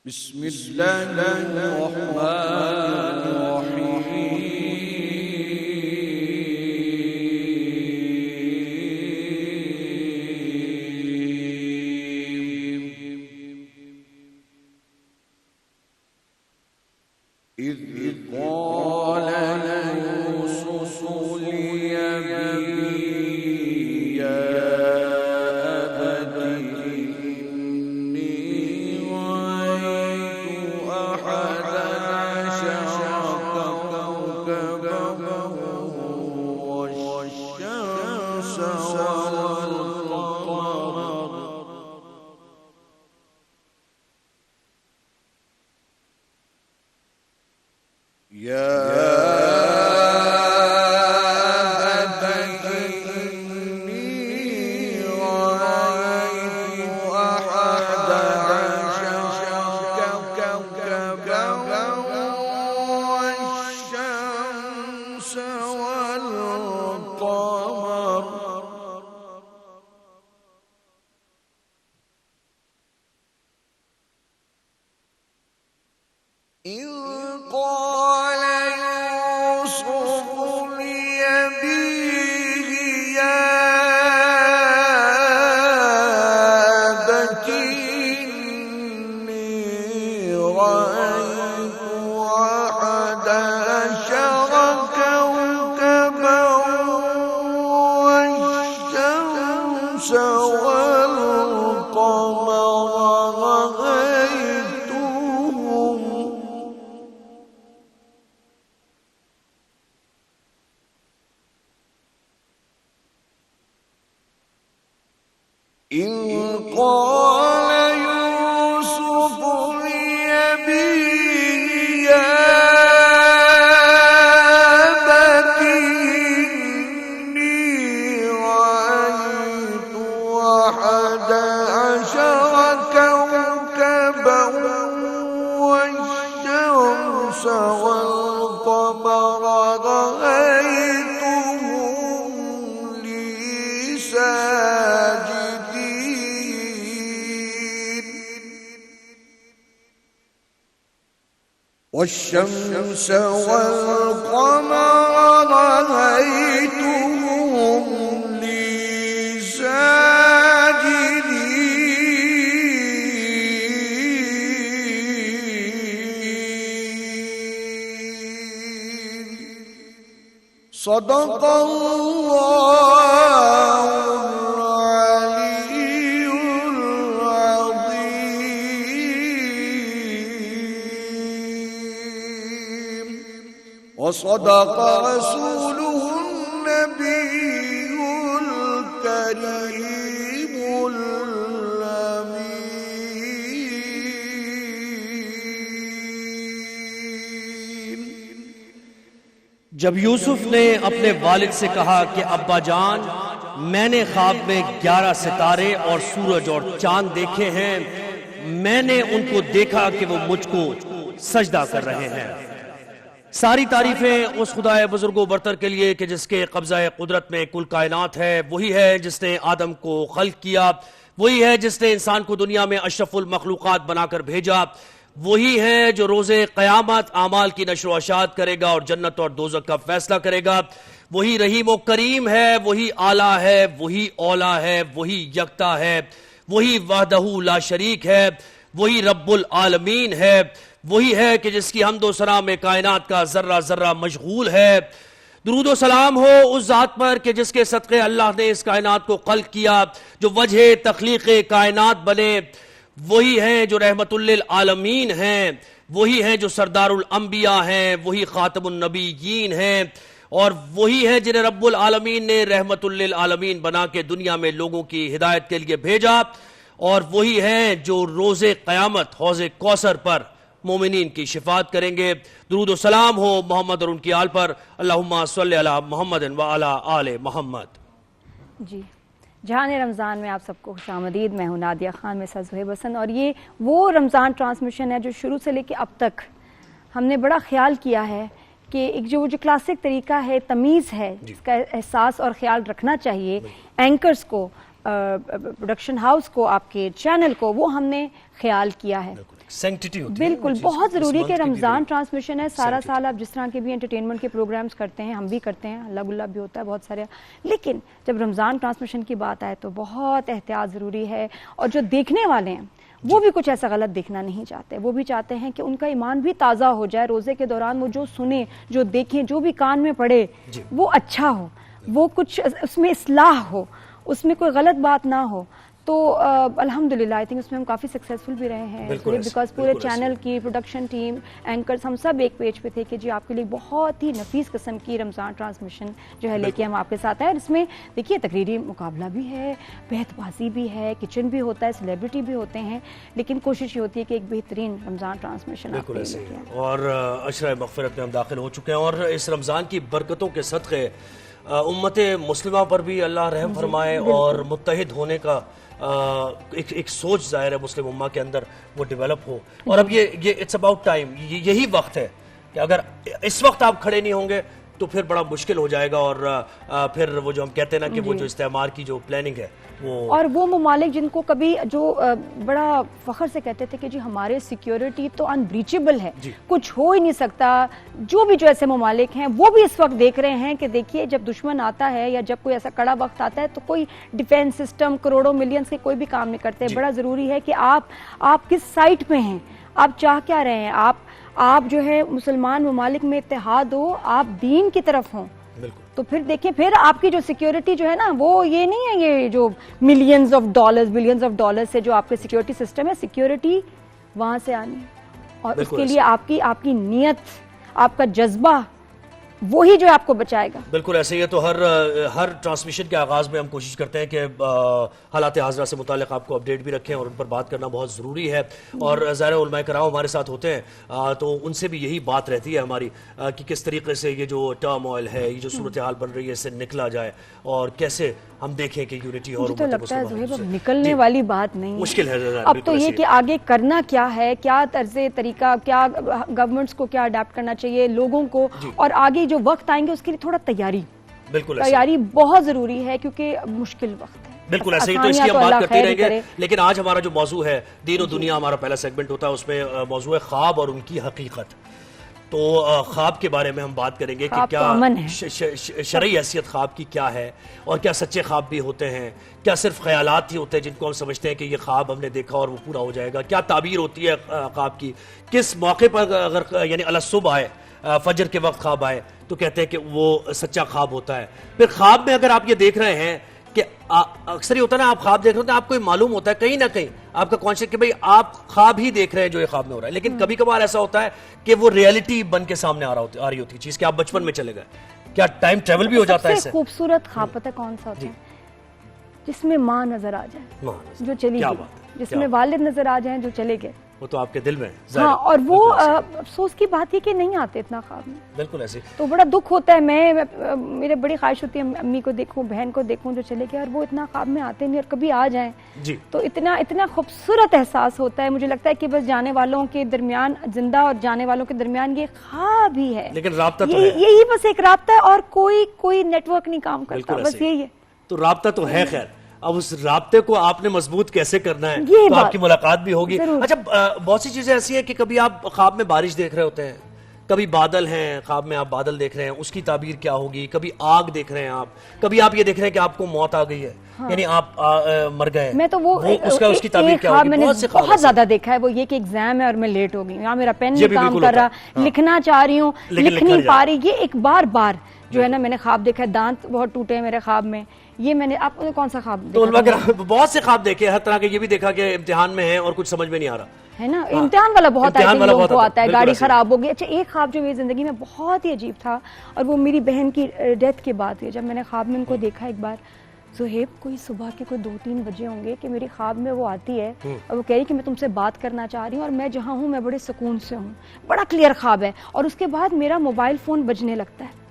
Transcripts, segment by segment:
بسم اللہ الرحمن الرحیم اذ قال یوسف لأبیہ یا والشمس والقمر رأيتهم لي ساجدين صدق الله وصدق رسوله النبي الكريم الأمين۔ جب یوسف نے اپنے والد سے کہا کہ ابا جان میں نے خواب میں 11 ستارے اور سورج اور چاند دیکھے ہیں، میں نے ان کو دیکھا کہ وہ مجھ کو سجدہ کر رہے ہیں۔ ساری تعریفیں اس خدائے بزرگ و برتر کے لیے کہ جس کے قبضہ قدرت میں کل کائنات ہے، وہی ہے جس نے آدم کو خلق کیا، وہی ہے جس نے انسان کو دنیا میں اشرف المخلوقات بنا کر بھیجا، وہی ہے جو روز قیامت اعمال کی نشر و اشاعت کرے گا اور جنت اور دوزخ کا فیصلہ کرے گا، وہی رحیم و کریم ہے، وہی اعلیٰ ہے، وہی اولا ہے، وہی یکتا ہے، وہی وحدہ لا شریک ہے، وہی رب العالمین ہے، وہی ہے کہ جس کی حمد و ثنا میں کائنات کا ذرہ ذرہ مشغول ہے۔ درود و سلام ہو اس ذات پر کہ جس کے صدقے اللہ نے اس کائنات کو خلق کیا، جو وجہ تخلیق کائنات بنے، وہی ہیں جو رحمت للعالمین ہیں، وہی ہیں جو سردار الانبیاء ہیں، وہی خاتم النبیین ہیں، اور وہی ہیں جنہیں رب العالمین نے رحمت للعالمین بنا کے دنیا میں لوگوں کی ہدایت کے لیے بھیجا، اور وہی ہیں جو روز قیامت حوض کوثر پر مومنین کی شفاعت کریں گے۔ درود و سلام ہو محمد اور ان کی آل پر، اللہم صلی علی محمد و علی آل محمد۔ جی جہان رمضان میں آپ سب کو خوش آمدید۔ میں ہوں نادیہ خان، میں ساتھ زہیب حسن، اور یہ وہ رمضان ٹرانسمیشن ہے جو شروع سے لے کے اب تک ہم نے بڑا خیال کیا ہے کہ ایک جو کلاسک طریقہ ہے، تمیز ہے، اس کا احساس اور خیال رکھنا چاہیے اینکرز کو، پروڈکشن ہاؤس کو، آپ کے چینل کو، وہ ہم نے خیال کیا ہے. سینکٹیٹی ہوتی ہے بالکل بہت ضروری کہ رمضان ٹرانسمیشن ہے. سارا سال آپ جس طرح کے بھی انٹرٹینمنٹ کے پروگرامز کرتے ہیں، ہم بھی کرتے ہیں، اللہ گلہ بھی ہوتا ہے بہت سارے، لیکن جب رمضان ٹرانسمیشن کی بات آئے تو بہت احتیاط ضروری ہے. اور جو دیکھنے والے ہیں وہ بھی کچھ ایسا غلط دیکھنا نہیں چاہتے، وہ بھی چاہتے ہیں کہ ان کا ایمان بھی تازہ ہو جائے. روزے کے دوران وہ جو سنیں، جو دیکھیں، جو بھی کان میں پڑے وہ اچھا ہو، وہ کچھ اس میں اصلاح ہو، اس میں کوئی غلط بات نہ ہو. تو الحمدللہ آئی تھنک اس میں ہم کافی سکسیسفل بھی رہے ہیں، بیکاز پورے چینل کی پروڈکشن ٹیم، اینکرز، ہم سب ایک پیج پہ تھے کہ جی آپ کے لیے بہت ہی نفیس قسم کی رمضان ٹرانسمیشن جو ہے لے کے ہم آپ کے ساتھ آئے. اس میں دیکھیے تقریری مقابلہ بھی ہے، بہت بازی بھی ہے، کچن بھی ہوتا ہے، سیلیبریٹی بھی ہوتے ہیں، لیکن کوشش یہ ہوتی ہے کہ ایک بہترین رمضان ٹرانسمیشن آپ کے لیے کیا. اور عشرہ مغفرت میں ہم داخل ہو چکے ہیں، اور اس رمضان کی برکتوں کے صدقے امت مسلمہ پر بھی اللہ رحم فرمائے، اور متحد ہونے کا ایک سوچ ظاہر ہے مسلم امہ کے اندر وہ ڈیولپ ہو. اور اب یہ اٹس اباؤٹ ٹائم، یہی وقت ہے کہ اگر اس وقت آپ کھڑے نہیں ہوں گے تو پھر بڑا مشکل ہو جائے گا. اور پھر وہ جو ہم کہتے ہیں نا کہ وہ جو استعمار کی جو پلاننگ ہے وہ، اور وہ ممالک جن کو کبھی جو بڑا فخر سے کہتے تھے کہ جی ہمارے سیکیورٹی تو انبریچیبل ہے، کچھ ہو ہی نہیں سکتا، جو بھی جو ایسے ممالک ہیں وہ بھی اس وقت دیکھ رہے ہیں کہ دیکھیے جب دشمن آتا ہے یا جب کوئی ایسا کڑا وقت آتا ہے تو کوئی ڈیفینس سسٹم کروڑوں ملینز کے کوئی بھی کام نہیں کرتے. بڑا ضروری ہے کہ آپ کس سائٹ پہ ہیں، آپ چاہ کیا رہے ہیں، آپ جو ہے مسلمان ممالک میں اتحاد ہو، آپ دین کی طرف ہوں. تو پھر دیکھیں پھر آپ کی جو سیکیورٹی جو ہے نا وہ یہ نہیں ہے یہ جو ملینز آف ڈالرز سے جو آپ کے سیکیورٹی سسٹم ہے، سیکیورٹی وہاں سے آنی ہے. اور اس کے لیے آپ کی نیت، آپ کا جذبہ وہی جو آپ کو بچائے گا. بالکل ایسے ہی ہے. تو ہر ٹرانسمیشن کے آغاز میں ہم کوشش کرتے ہیں کہ حالات حاضرہ سے متعلق آپ کو اپڈیٹ بھی رکھیں، اور ان پر بات کرنا بہت ضروری ہے. اور ظاہر علماء کرام ہمارے ساتھ ہوتے ہیں تو ان سے بھی یہی بات رہتی ہے ہماری کہ کس طریقے سے یہ جو ٹرم آئل ہے، یہ جو صورتحال بن رہی ہے، اس سے نکلا جائے، اور کیسے ہم دیکیں کہ یونٹی اور مجھے تو لگتا ہے زہیب اب نکلنے والی بات نہیں ہے، مشکل ہے. اب تو یہ کہ آگے کرنا کیا ہے، کیا طرز طریقہ، کیا گورنمنٹس کو کیا اڈاپٹ کرنا چاہیے لوگوں کو، اور آگے جو وقت آئیں گے اس کے لیے تھوڑا تیاری بہت ضروری ہے کیونکہ مشکل وقت ہے. بالکل ایسے ہی. تو اس کی ہم بات کرتے رہیں گے، لیکن آج ہمارا جو موضوع ہے دین و دنیا، ہمارا پہلا سیگمنٹ ہوتا ہے، اس میں موضوع ہے خواب اور ان کی حقیقت. تو خواب کے بارے میں ہم بات کریں گے کہ کیا شرعی حیثیت خواب کی کیا ہے، اور کیا سچے خواب بھی ہوتے ہیں، کیا صرف خیالات ہی ہوتے ہیں جن کو ہم سمجھتے ہیں کہ یہ خواب ہم نے دیکھا اور وہ پورا ہو جائے گا، کیا تعبیر ہوتی ہے خواب کی، کس موقع پر اگر یعنی الصبح آئے، فجر کے وقت خواب آئے تو کہتے ہیں کہ وہ سچا خواب ہوتا ہے. پھر خواب میں اگر آپ یہ دیکھ رہے ہیں کہ اکثر یہ ہوتا ہے نا، آپ خواب دیکھ رہے ہوتے ہیں، آپ کو یہ معلوم ہوتا ہے کہیں نہ کہیں آپ کا کانشیس کہ بھئی آپ خواب ہی دیکھ رہے ہیں جو یہ خواب میں ہو رہا ہے، لیکن کبھی کبھار ایسا ہوتا ہے کہ وہ ریئلٹی بن کے سامنے آ رہی ہوتی ہے چیز کہ آپ بچپن میں چلے گئے. کیا ٹائم ٹریول بھی ہو جاتا ہے اس سے؟ خوبصورت خواب پتہ کون سا ہوتا ہے؟ جس میں ماں نظر آ جائے جو چلی گئی، جس میں والد نظر آ جائیں جو چلے گئے. وہ تو آپ کے دل میں. ہاں، اور وہ افسوس کی بات ہے کہ نہیں آتے اتنا خواب میں. بالکل ایسے. تو بڑا دکھ ہوتا ہے. میرے بڑی خواہش ہوتی ہے امی کو دیکھوں، بہن کو دیکھوں جو چلے گئے، اور وہ اتنا خواب میں آتے نہیں، اور کبھی آ جائیں تو اتنا خوبصورت احساس ہوتا ہے. مجھے لگتا ہے کہ بس جانے والوں کے درمیان، زندہ اور جانے والوں کے درمیان یہ خواب ہی ہے، لیکن رابطہ تو ہے، یہی بس ایک رابطہ ہے، اور کوئی نیٹ ورک نہیں کام کرتا، بس یہی ہے. تو رابطہ تو ہے. خیر اب اس رابطے کو آپ نے مضبوط کیسے کرنا ہے، تو آپ کی ملاقات بھی ہوگی. اچھا بہت سی چیزیں ایسی ہیں کہ کبھی آپ خواب میں بارش دیکھ رہے ہوتے ہیں، کبھی بادل ہیں، خواب میں آپ بادل دیکھ رہے ہیں، اس کی تعبیر کیا ہوگی. کبھی آگ دیکھ رہے ہیں آپ، کبھی آپ یہ دیکھ رہے ہیں کہ آپ کو موت آ گئی ہے، یعنی آپ مر گئے. میں تو وہ اس کی تعبیر کیا ہوگی. بہت زیادہ دیکھا ہے وہ یہ کہ ایگزام ہے اور میں لیٹ ہو گئی، یہاں میرا پین نہیں کام کر رہا، لکھنا چاہ رہی ہوں، لکھ نہیں پا رہی. یہ ایک بار جو ہے نا میں نے خواب دیکھا ہے، دانت بہت ٹوٹے ہیں میرے خواب میں. یہ میں نے، آپ نے کون سا خواب دیکھا؟ تو بہت سے خواب دیکھے، ہر طرح کے. یہ بھی دیکھا کہ امتحان میں ہیں اور کچھ سمجھ میں نہیں آ رہا ہے نا. امتحان والا بہت لوگوں کو آتا ہے، گاڑی خراب ہو گئی. اچھا ایک خواب جو میری زندگی میں بہت ہی عجیب تھا، اور وہ میری بہن کی ڈیتھ کے بعد ہے. جب میں نے خواب میں ان کو دیکھا ایک بار، زہیب کوئی صبح کے کوئی 2-3 بجے ہوں گے کہ میری خواب میں وہ آتی ہے اور وہ کہہ رہی کہ میں تم سے بات کرنا چاہ رہی ہوں، اور میں جہاں ہوں میں بڑے سکون سے ہوں. بڑا کلیئر خواب ہے. اور اس کے بعد میرا موبائل فون بجنے لگتا ہے.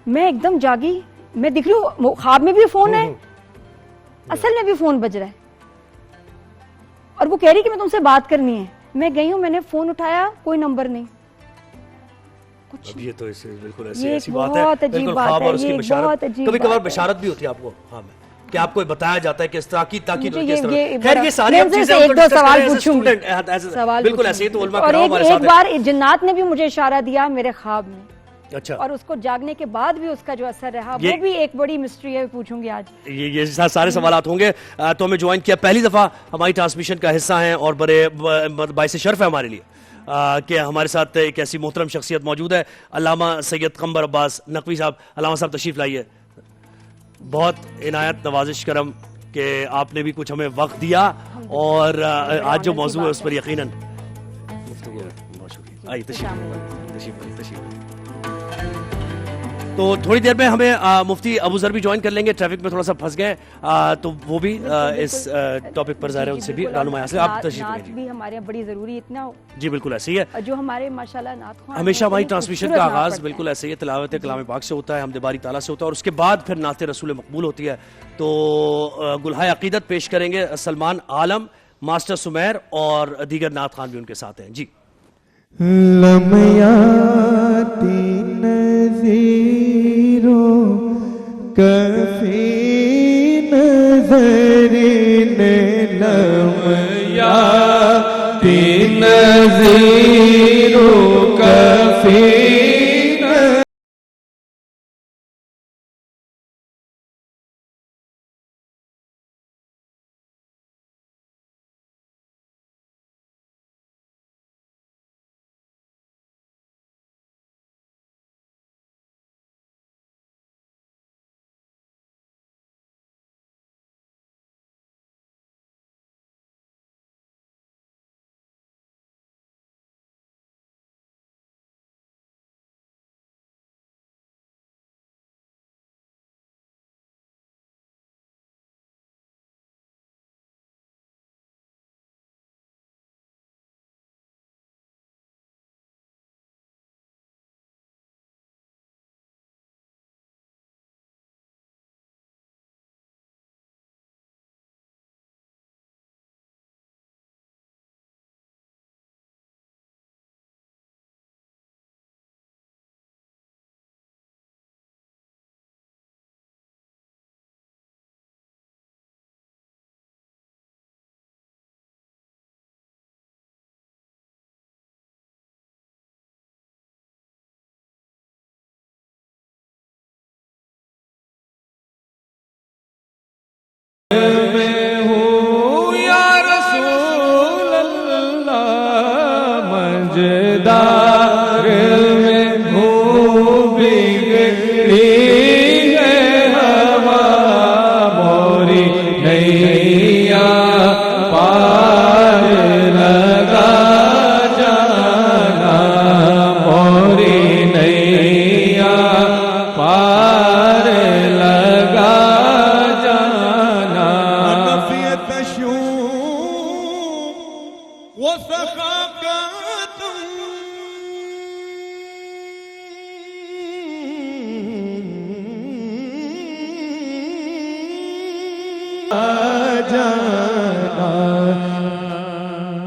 میں ایک دم جاگی، میں دیکھ رہی ہوں خواب میں بھی فون ہے، اصل میں بھی فون بج رہا ہے، اور وہ کہہ رہی کہ میں تم سے بات کرنی ہے. میں گئی ہوں، میں نے فون اٹھایا، کوئی نمبر نہیں. کچھ اب یہ تو بالکل یہ ایسی بات ہے، بہت عجیب بالکل بات خواب ہے، اور اس کی یہ بشارت. بہت عجیب کبھی کبھار بات ہے. بشارت بھی ہوتی ہے آپ کو ہاں کہ آپ کو بتایا جاتا ہے کہ اس طرح کی تاکید مجھے کس طرح. یہ خیر یہ ساری میں اب ان سے چیزیں ایک دو سوال پوچھوں گی. بالکل ایسے ہی تو علماء اور کرام ہمارے ایک ساتھ ہیں. بار جنات نے بھی مجھے اشارہ دیا میرے خواب میں، اچھا اور اس کو جاگنے کے بعد بھی اس کا جو اثر رہا وہ بھی ایک بڑی مسٹری ہے، پوچھوں گی آج. یہ سارے سوالات ہوں گے. تو ہمیں جوائن کیا پہلی دفعہ ہماری ٹرانسمیشن کا حصہ ہیں اور بڑے باعث شرف ہے ہمارے لیے کہ ہمارے ساتھ ایک ایسی محترم شخصیت موجود ہے، علامہ سید قمبر عباس نقوی صاحب. علامہ صاحب تشریف لائیے. بہت عنایت نوازش کرم کہ آپ نے بھی کچھ ہمیں وقت دیا، اور آج جو موضوع ہے اس پر یقیناً بہت شکریہ. آئیے تشریف. تو تھوڑی دیر میں ہمیں مفتی ابو ذر بھی جوائن کر لیں گے، ٹریفک میں تھوڑا سا پھنس گئے تو وہ بھی اس ٹاپک پر ظاہر ہے ان سے بھی رہنمائی حاصل. آپ تشریف نعت بھی ہمارے یہاں بڑی ضروری اتنا. جی بالکل ایسے ہی ہے، جو ہمارے ماشاءاللہ نعت خوان ہمیشہ ہماری ٹرانسمیشن کا آغاز بالکل ایسے ہی تلاوت کلام پاک سے ہوتا ہے، حمد باری تعالیٰ سے ہوتا ہے، اور اس کے بعد پھر نعت رسول مقبول ہوتی ہے. تو گلہائے عقیدت پیش کریں گے سلمان عالم، ماسٹر سمیر اور دیگر نعت خوان بھی ان کے ساتھ ہیں. جی. کفی نظر لم یاتی نظیر کفی میں ہوں یا رسول اللہ مجدار میں ہوں بگڑی ہے ہوا موری نیا پار لگا جانا موری نیا پار لگا جانا